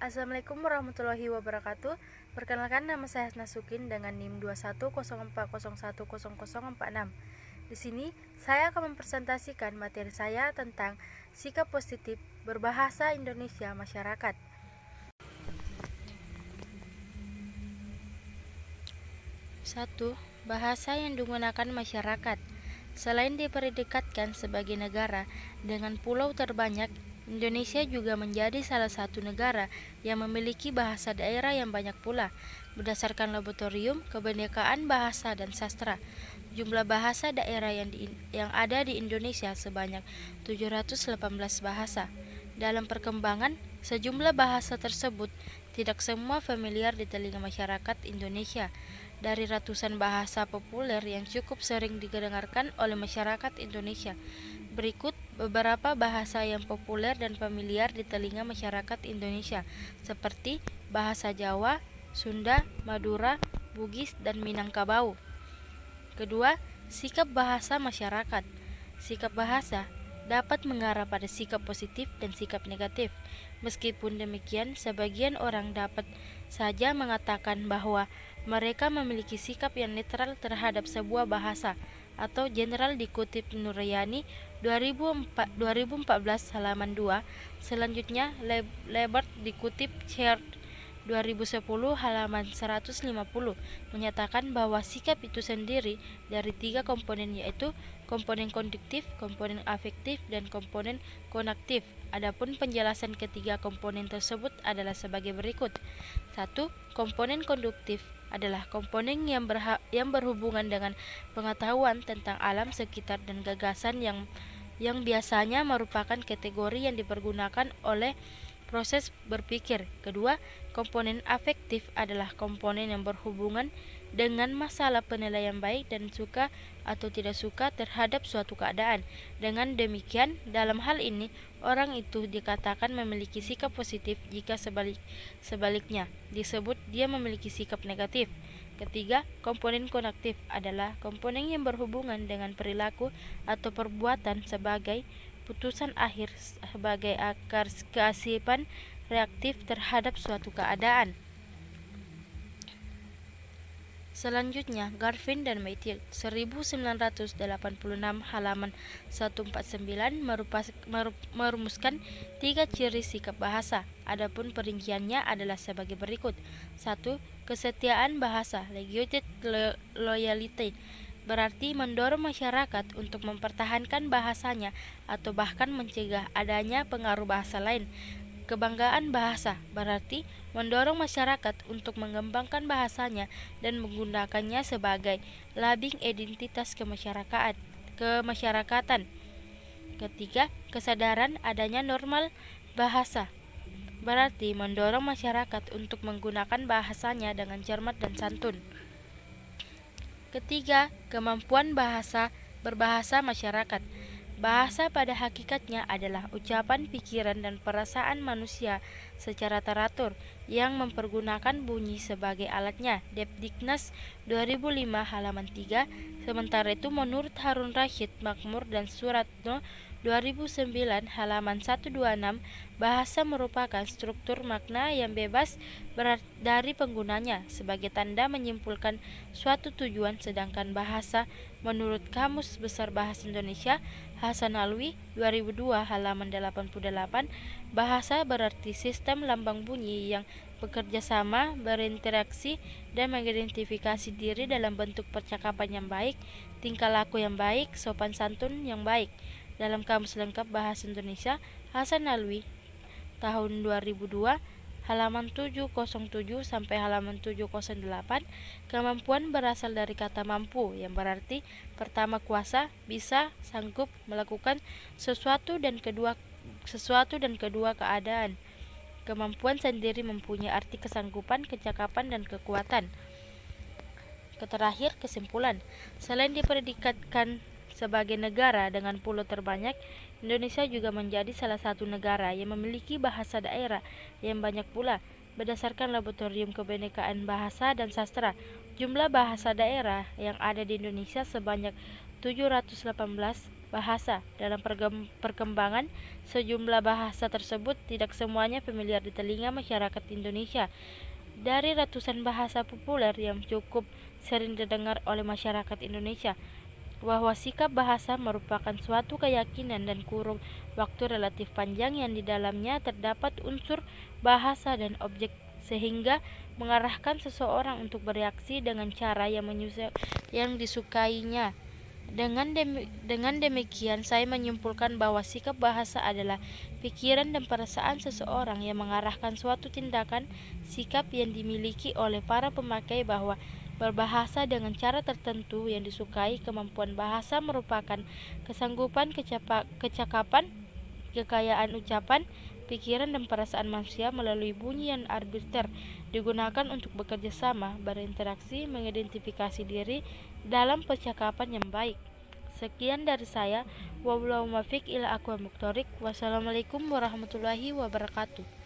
Assalamualaikum warahmatullahi wabarakatuh. Perkenalkan, nama saya Hasna Sukin dengan NIM 2104010046. Di sini saya akan mempresentasikan materi saya tentang sikap positif berbahasa Indonesia masyarakat. 1. Bahasa yang digunakan masyarakat. Selain diperedikatkan sebagai negara dengan pulau terbanyak, Indonesia juga menjadi salah satu negara yang memiliki bahasa daerah yang banyak pula. Berdasarkan Laboratorium Kebinekaan Bahasa dan Sastra, jumlah bahasa daerah yang ada di Indonesia sebanyak 718 bahasa. Dalam perkembangan, sejumlah bahasa tersebut tidak semua familiar di telinga masyarakat Indonesia. Dari ratusan bahasa populer yang cukup sering didengarkan oleh masyarakat Indonesia, berikut beberapa bahasa yang populer dan familiar di telinga masyarakat Indonesia, seperti bahasa Jawa, Sunda, Madura, Bugis, dan Minangkabau. Kedua, sikap bahasa masyarakat. Sikap bahasa dapat mengarah pada sikap positif dan sikap negatif. Meskipun demikian, sebagian orang dapat saja mengatakan bahwa mereka memiliki sikap yang netral terhadap sebuah bahasa atau general, dikutip Nurayani 2014 halaman 2. Selanjutnya, Lebert dikutip Chert 2010 halaman 150 menyatakan bahwa sikap itu sendiri dari 3 komponen, yaitu komponen konduktif, komponen afektif, dan komponen konaktif. Adapun penjelasan ketiga komponen tersebut adalah sebagai berikut. 1. Komponen konduktif adalah komponen yang berhubungan dengan pengetahuan tentang alam sekitar dan gagasan yang biasanya merupakan kategori yang dipergunakan oleh proses berpikir. Kedua, komponen afektif adalah komponen yang berhubungan dengan masalah penilaian baik dan suka atau tidak suka terhadap suatu keadaan. Dengan demikian, dalam hal ini, orang itu dikatakan memiliki sikap positif jika sebaliknya disebut dia memiliki sikap negatif. Ketiga, komponen konaktif adalah komponen yang berhubungan dengan perilaku atau perbuatan sebagai putusan akhir, sebagai akar keasipan reaktif terhadap suatu keadaan. Selanjutnya, Garvin dan Matthew 1986 halaman 149 merumuskan 3 ciri sikap bahasa. Adapun perinciannya adalah sebagai berikut. 1. Kesetiaan bahasa, legitimate loyalty, berarti mendorong masyarakat untuk mempertahankan bahasanya atau bahkan mencegah adanya pengaruh bahasa lain. Kebanggaan bahasa berarti mendorong masyarakat untuk mengembangkan bahasanya dan menggunakannya sebagai labing identitas kemasyarakatan. Ketiga, kesadaran adanya normal bahasa berarti mendorong masyarakat untuk menggunakan bahasanya dengan cermat dan santun. Ketiga, kemampuan berbahasa masyarakat. Bahasa pada hakikatnya adalah ucapan, pikiran, dan perasaan manusia secara teratur yang mempergunakan bunyi sebagai alatnya. Depdiknas 2005 halaman 3. Sementara itu, menurut Harun Rashid Makmur dan Suratno 2009 halaman 126, bahasa merupakan struktur makna yang bebas dari penggunanya sebagai tanda menyimpulkan suatu tujuan, sedangkan bahasa menurut Kamus Besar Bahasa Indonesia Hasan Alwi 2002 halaman 88, bahasa berarti sistem lambang bunyi yang bekerja sama, berinteraksi, dan mengidentifikasi diri dalam bentuk percakapan yang baik, tingkah laku yang baik, sopan santun yang baik. Dalam Kamus Lengkap Bahasa Indonesia Hasan Alwi tahun 2002 halaman 707 sampai halaman 708, kemampuan berasal dari kata mampu yang berarti pertama kuasa, bisa, sanggup melakukan sesuatu dan kedua keadaan. Kemampuan sendiri mempunyai arti kesanggupan, kecakapan, dan kekuatan. Terakhir, kesimpulan. Selain diperedikatkan sebagai negara dengan pulau terbanyak, Indonesia juga menjadi salah satu negara yang memiliki bahasa daerah yang banyak pula. Berdasarkan Laboratorium Kebinekaan Bahasa dan Sastra, jumlah bahasa daerah yang ada di Indonesia sebanyak 718 bahasa. Dalam perkembangan sejumlah bahasa tersebut, tidak semuanya familiar di telinga masyarakat Indonesia. Dari ratusan bahasa populer yang cukup sering didengar oleh masyarakat Indonesia, bahwa sikap bahasa merupakan suatu keyakinan dan kurun waktu relatif panjang yang di dalamnya terdapat unsur bahasa dan objek, sehingga mengarahkan seseorang untuk bereaksi dengan cara yang disukainya. Dengan demikian, saya menyimpulkan bahwa sikap bahasa adalah pikiran dan perasaan seseorang yang mengarahkan suatu tindakan. Sikap yang dimiliki oleh para pemakai bahwa berbahasa dengan cara tertentu yang disukai. Kemampuan bahasa merupakan kesanggupan kecakapan, kekayaan ucapan, pikiran dan perasaan manusia melalui bunyi yang arbiter digunakan untuk bekerja sama, berinteraksi, mengidentifikasi diri dalam percakapan yang baik. Sekian dari saya. Wabillahi muwaffiq ila aqwamit thoriq. Wassalamualaikum warahmatullahi wabarakatuh.